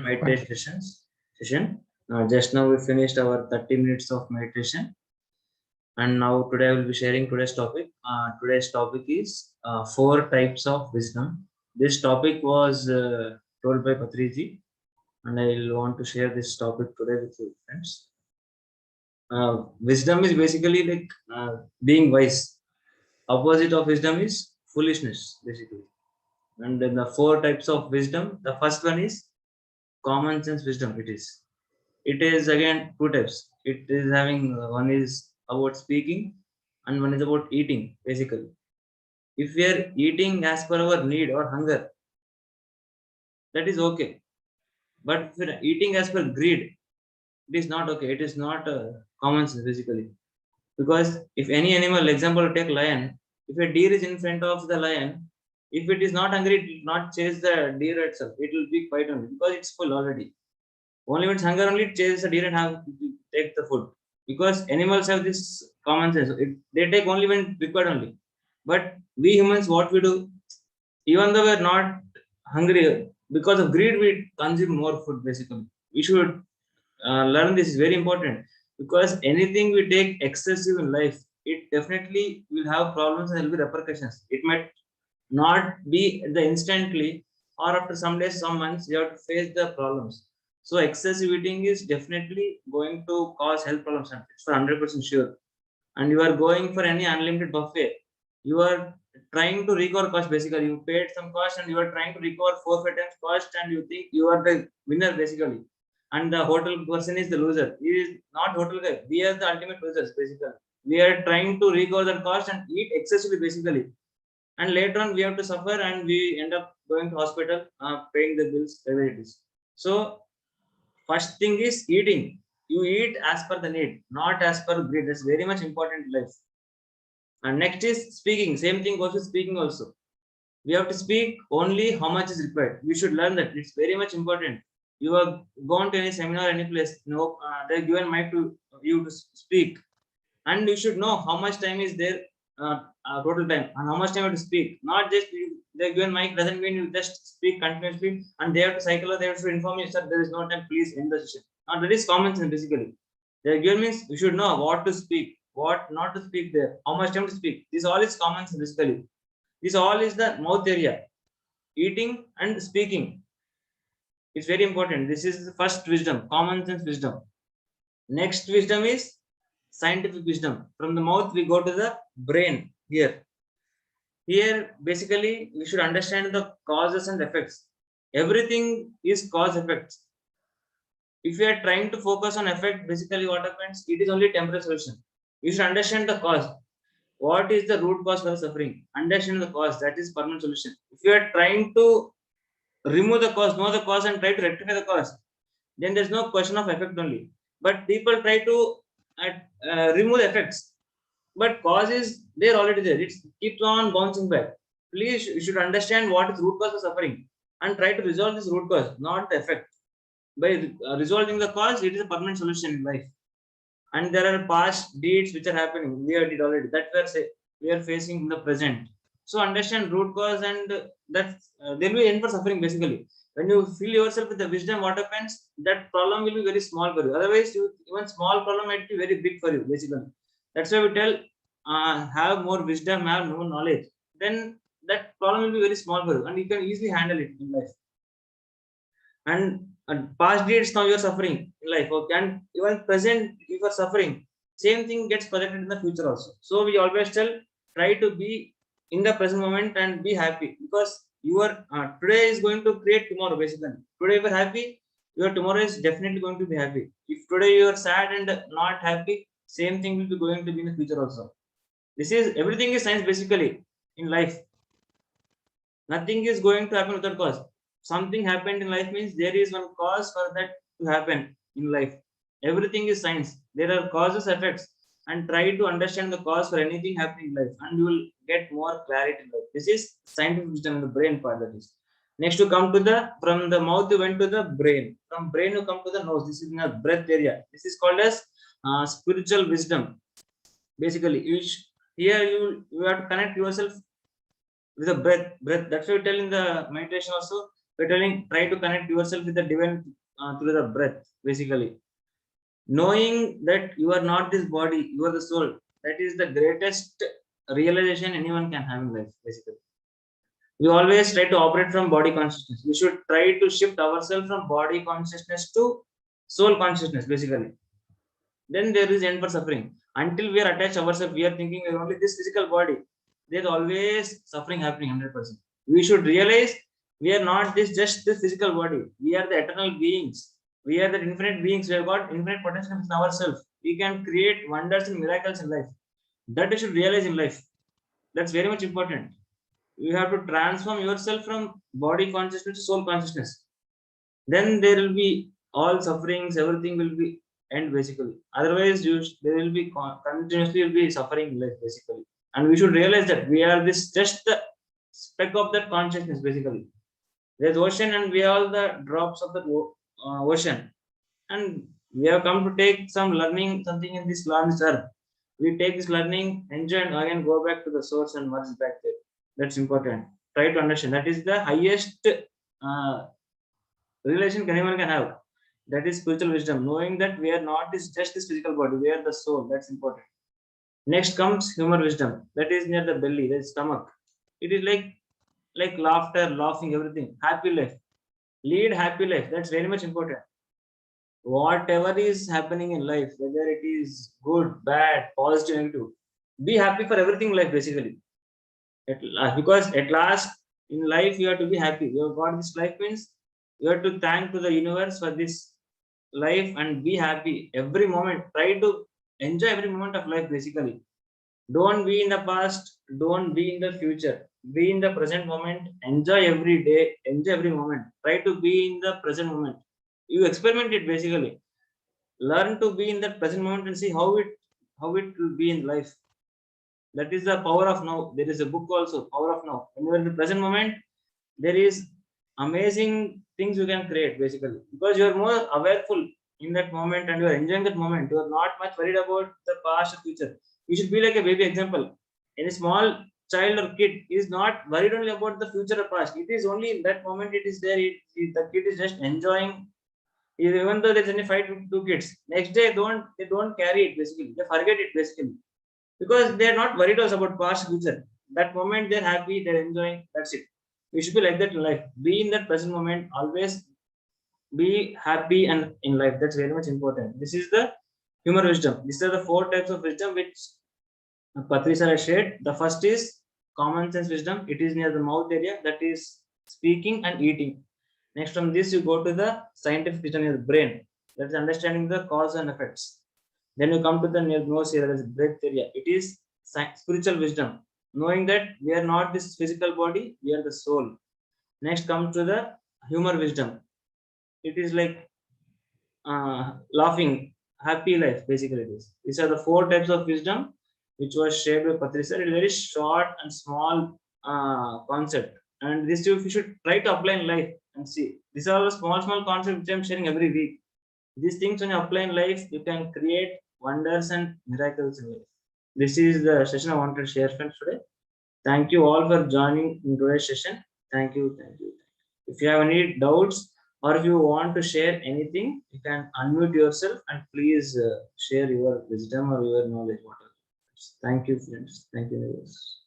Meditation session. Just now we finished our 30 minutes of meditation, and now today I will be sharing today's topic. Today's topic is four types of wisdom. This topic was told by Patriji, and I will want to share this topic today with you, friends. Wisdom is basically like being wise. Opposite of wisdom is foolishness, basically. And then the four types of wisdom. The first one is common sense wisdom. It is again two types. It is having one is about speaking and one is about eating, basically. If we are eating as per our need or hunger, that is okay. But if we are eating as per greed, it is not okay. It is not common sense, basically. Because if any animal, example, take lion, if a deer is in front of the lion, if it is not hungry, it will not chase the deer itself. It will be quiet only because it's full already. Only when it's hunger only it chases the deer and have to take the food. Because animals have this common sense. They take only when required only. But we humans, what we do, even though we're not hungry, because of greed, we consume more food basically. We should learn this is very important because anything we take excessive in life, it definitely will have problems and there will be repercussions. It might not be the instantly or after some days, some months, you have to face the problems. So excessive eating is definitely going to cause health problems. And it's for 100% sure. And you are going for any unlimited buffet. You are trying to recover cost basically. You paid some cost and you are trying to recover 4 5 times cost and you think you are the winner basically. And the hotel person is the loser. He is not hotel guy. We are the ultimate losers basically. We are trying to recover that cost and eat excessively basically, and later on we have to suffer and we end up going to hospital, paying the bills whatever it is. So first thing is eating. You eat as per the need, not as per greed. That's very much important in life. And next is speaking. Same thing goes with speaking also. We have to speak only how much is required. We should learn that. It's very much important. You have gone to any seminar, any place, they're given mic to you to speak, and you should know how much time is there, total time, and how much time you have to speak. Not just they're given mic doesn't mean you just speak continuously and they have to cycle or they have to inform you, sir, there is no time, please end the session. Now that is common sense basically. They're given means you should know what to speak, what not to speak there, how much time to speak. This all is common sense basically. This all is the mouth area, eating and speaking. It's very important. This is the first wisdom, common sense wisdom. Next wisdom is scientific wisdom. From the mouth, we go to the brain here. Here, basically, we should understand the causes and effects. Everything is cause effects. If you are trying to focus on effect, basically what happens? It is only temporary solution. You should understand the cause. What is the root cause for suffering? Understand the cause. That is permanent solution. If you are trying to remove the cause, know the cause, and try to rectify the cause, then there's no question of effect only. But people try to remove the effects, but cause is there already there. It keeps on bouncing back. Please, you should understand what is root cause of suffering and try to resolve this root cause, not the effect. By resolving the cause, it is a permanent solution in life. And there are past deeds which are happening. We did already. That we are facing in the present. So understand root cause, and that there will be end for suffering basically. When you fill yourself with the wisdom, what happens? That problem will be very small for you. Otherwise, even small problem might be very big for you basically. That's why we tell, have more wisdom, have more knowledge. Then that problem will be very small for you, and you can easily handle it in life. And past deeds, now you're suffering in life, okay, and even present if you're suffering, same thing gets projected in the future also. So we always tell, try to be in the present moment and be happy, because your today is going to create tomorrow basically. Today you're happy, your tomorrow is definitely going to be happy. If today you are sad and not happy, same thing will be going to be in the future also. This is everything is science basically in life. Nothing is going to happen without cause. Something happened in life means there is one cause for that to happen in life. Everything is science. There are causes, effects, and try to understand the cause for anything happening in life, and you will get more clarity in life. This is scientific wisdom in the brain part. That is. Next, you come to the from the mouth, you went to the brain. From brain, you come to the nose. This is in the breath area. This is called as spiritual wisdom. Basically, here you have to connect yourself with the breath. That's why we tell in the meditation also. we're telling try to connect yourself with the divine through the breath, basically. Knowing that you are not this body, you are the soul. That is the greatest realization anyone can have in life, basically. We always try to operate from body consciousness. We should try to shift ourselves from body consciousness to soul consciousness, basically. Then there is end for suffering. Until we are attached ourselves, we are thinking we are only this physical body. There's always suffering happening 100%. We should realize we are not just this physical body. We are the eternal beings. We are the infinite beings. We have got infinite potential in ourselves. We can create wonders and miracles in life. That you should realize in life. That's very much important. You have to transform yourself from body consciousness to soul consciousness. Then there will be all sufferings, everything will be end, basically. Otherwise there will be continuously will be suffering in life, basically. And we should realize that we are this just the speck of that consciousness, basically. There's ocean and we are all the drops of the ocean, and we have come to take some learning something in this large earth. We take this learning, enjoy, and again go back to the source and merge back there. That's important. Try to understand. That is the highest relation anyone can have. That is spiritual wisdom. Knowing that we are not just this physical body, we are the soul. That's important. Next comes human wisdom. That is near the belly, the stomach. It is like laughter, laughing, everything. Happy life. Lead happy life. That's very much important. Whatever is happening in life, whether it is good, bad, positive, negative, be happy for everything in life, basically. Because at last in life you have to be happy. You have got this life means you have to thank to the universe for this life and be happy every moment. Try to enjoy every moment of life, basically. Don't be in the past, don't be in the future. Be in the present moment. Enjoy every day, enjoy every moment. Try to be in the present moment. You experiment it, basically. Learn to be in that present moment and see how it will be in life. That is the power of now. There is a book also, Power of Now. When you are in the present moment, there is amazing things you can create, basically, because you are more awareful in that moment and you are enjoying that moment. You are not much worried about the past or future. You should be like a baby. Example, any small child or kid is not worried only about the future or past. It is only in that moment it is there. The kid is just enjoying. Even though there's any fight with two kids, next day they don't carry it, basically. They forget it, basically, because they're not worried about past future. That moment they're happy, they're enjoying. That's it. We should be like that in life. Be in that present moment. Always be happy and in life. That's very much important. This is the human wisdom. These are the four types of wisdom which Patri sir has shared. The first is common sense wisdom. It is near the mouth area. That is speaking and eating. Next from this, you go to the scientific wisdom near the brain. That is understanding the cause and effects. Then you come to the near nose area, that is breath area. It is spiritual wisdom, knowing that we are not this physical body, we are the soul. Next comes to the humor wisdom. It is like laughing, happy life, basically. These are the four types of wisdom which was shared by Patricia. It is very short and small concept, and this you should try to apply in life and see. These are the small concepts which I'm sharing every week. These things when you apply in life, you can create wonders and miracles in life. This is the session I wanted to share, friends, today. Thank you all for joining in today's session. Thank you. Thank you. If you have any doubts or if you want to share anything, you can unmute yourself and please share your wisdom or your knowledge. Whatever. Thank you, friends. Thank you, viewers.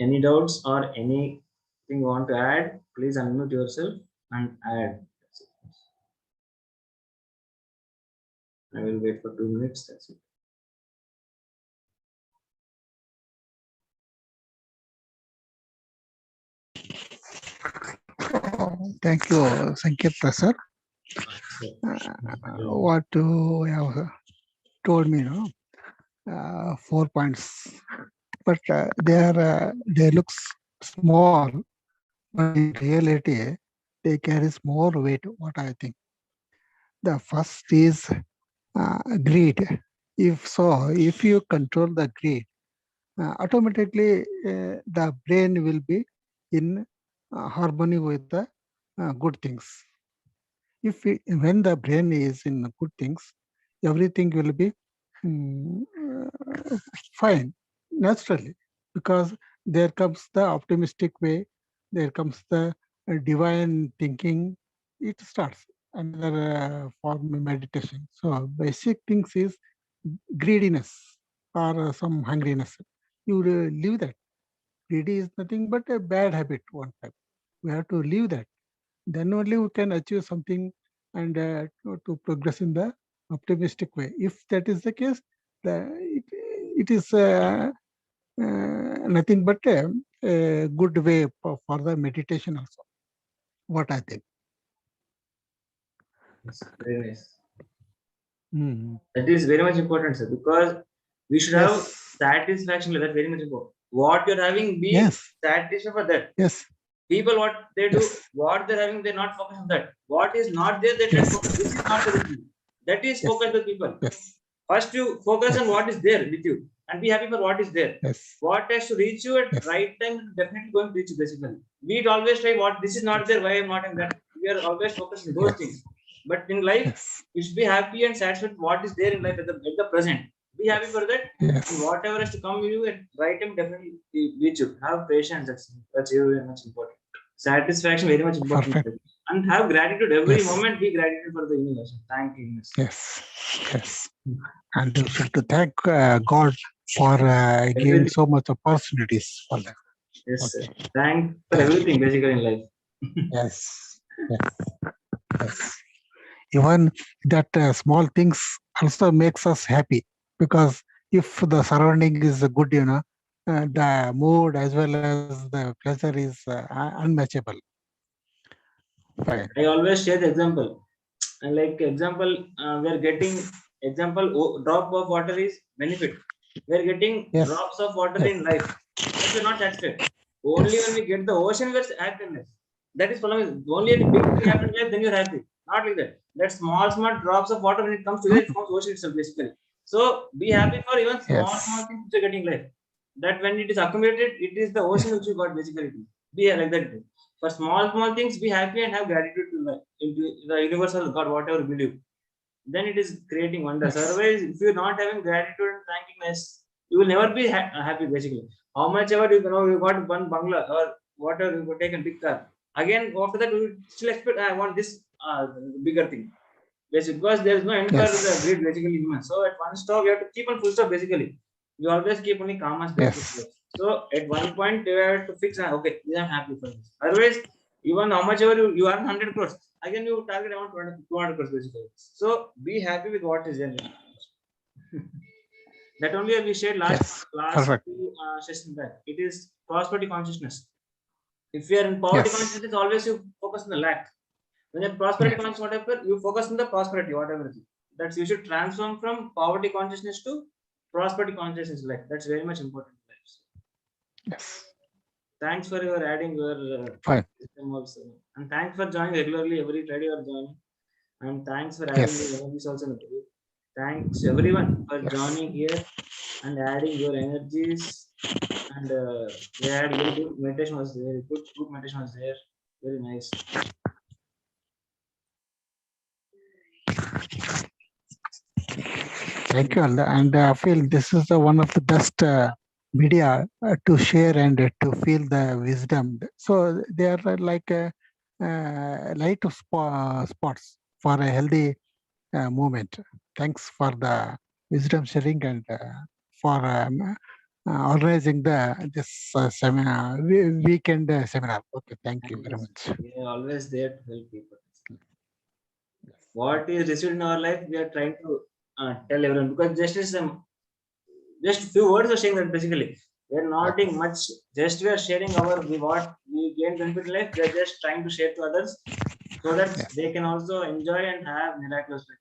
Any doubts or anything you want to add, please unmute yourself and add. I will wait for 2 minutes. That's it. Thank you, Sanket sir. What you have told me, 4 points, but they look small, but in reality, they carry more weight. What I think, the first is greed. If you control the greed, automatically the brain will be in harmony with the good things. When the brain is in good things, everything will be fine naturally. because there comes the optimistic way, there comes the divine thinking. It starts another form of meditation. So basic things is greediness or some hungriness. You leave that. Greedy is nothing but a bad habit. One time we have to leave that. Then only we can achieve something and to progress in the optimistic way. If that is the case, it is nothing but a good way for the meditation also. What I think. Yes, very nice. Mm. That is very much important, sir, because we should have Yes. satisfaction. That's very much important. What you're having, be Yes. satisfied for that. Yes. People, what they do, Yes. what they're having, they're not focused on that. What is not there, they try to Yes. focus. This is not the routine. That is Yes. focus with people. Yes. First, you focus on Yes. what is there with you and be happy for what is there. Yes. What has to reach you at Yes. right time, definitely going to reach you basically. We always try what this is not there, why I'm not in that. We are always focused on those Yes. things. But in life, Yes. you should be happy and satisfied with what is there in life at the present. Be happy for that. Yes. And whatever has to come with you at right time, definitely reach you. Have patience. That's very much important. Satisfaction very much important. Perfect. And have gratitude every Yes. moment. Be gratitude for the universe. Thank you. Universe. Yes. Yes. And we should to thank God for giving Everything. so much opportunities for that. Yes, sir. Okay. Thank for everything basically in life. Yes. Yes. Yes. Even that small things also makes us happy, because if the surrounding is good, the mood as well as the pleasure is unmatchable. Fine. I always share the example. And like example, we are getting example drop of water is benefit. We are getting Yes. drops of water Yes. in life, but we're not satisfied. Only Yes. when we get the ocean, we're happiness. That is problem. Only when big thing happens in life, then you're happy. Not like that. That small drops of water when it comes together, it forms ocean itself basically. So be happy for even small Yes. things which you're getting in life. That when it is accumulated, it is the ocean which you got basically. Be like that. For small things, be happy and have gratitude to into the universal God, whatever you believe. Then it is creating wonders. Yes. Otherwise, if you're not having gratitude and thankingness, you will never be happy basically. How much ever you got one bungalow or whatever you take a big car. Again, after that, you still expect I want this bigger thing. Basically, because there is no end for the Yes. greed basically human. So at one stop, you have to keep on full stop basically. You always keep only calm as basic. Yes. So at one point, you have to fix. Okay, I'm happy for this. Otherwise, even how much ever you earn 100 crores, again you target around 200 crores basically. So be happy with what is there. That only we shared Yes. last Perfect. two sessions back. It is prosperity consciousness. If you are in poverty Yes. consciousness, always you focus on the lack. When you prosperity Yes. consciousness, whatever you focus on the prosperity, whatever it is. That's you should transform from poverty consciousness to prosperity consciousness. Like that's very much important. Yes. Thanks for your adding your Fine. system also, and thanks for joining regularly every Friday you are joining, and thanks for adding Yes. your energies also in the group. Thanks everyone for Yes. joining here and adding your energies. And we had very good meditation was there. Good group meditation was there. Very nice. Thank you, Allah. And I feel this is one of the best media to share and to feel the wisdom. So they are like light of spots for a healthy movement. Thanks for the wisdom sharing and for organizing this seminar weekend seminar. Okay, thank you very much. We are always there to help people. What is received in our life, we are trying to tell everyone because just few words are saying that basically we are not doing much. Just we are sharing what we gain benefit in life. We are just trying to share to others so that Yes. they can also enjoy and have miraculous life.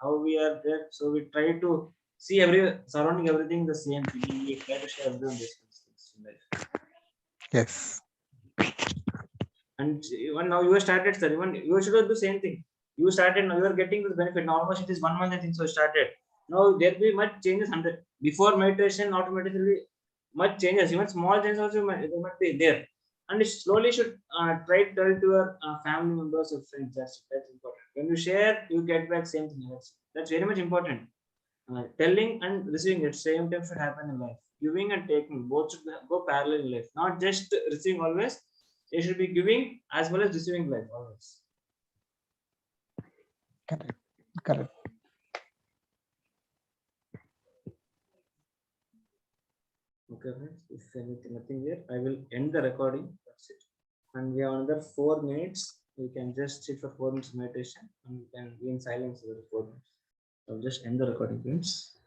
How we are there, so we try to see surrounding everything the same thing. We try to share everyone this things in life. Yes. And even now you have started, sir. Even you should do the same thing. You started now. You are getting this benefit. Now almost it is 1 month. I think so. Started. Now there will be much changes. Before meditation, automatically much changes. Even small changes also might be there. And you slowly should try to tell to your family members or friends. That's important. When you share, you get back same thing. That's very much important. Telling and receiving at same time should happen in life. giving and taking. Both should go parallel in life, not just receiving always. They should be giving as well as receiving life always. Correct. Correct. Okay, friends. If anything, nothing here, I will end the recording. That's it. And we have another 4 minutes. We can just sit for 4 minutes meditation and we can be in silence for 4 minutes. I'll just end the recording, friends.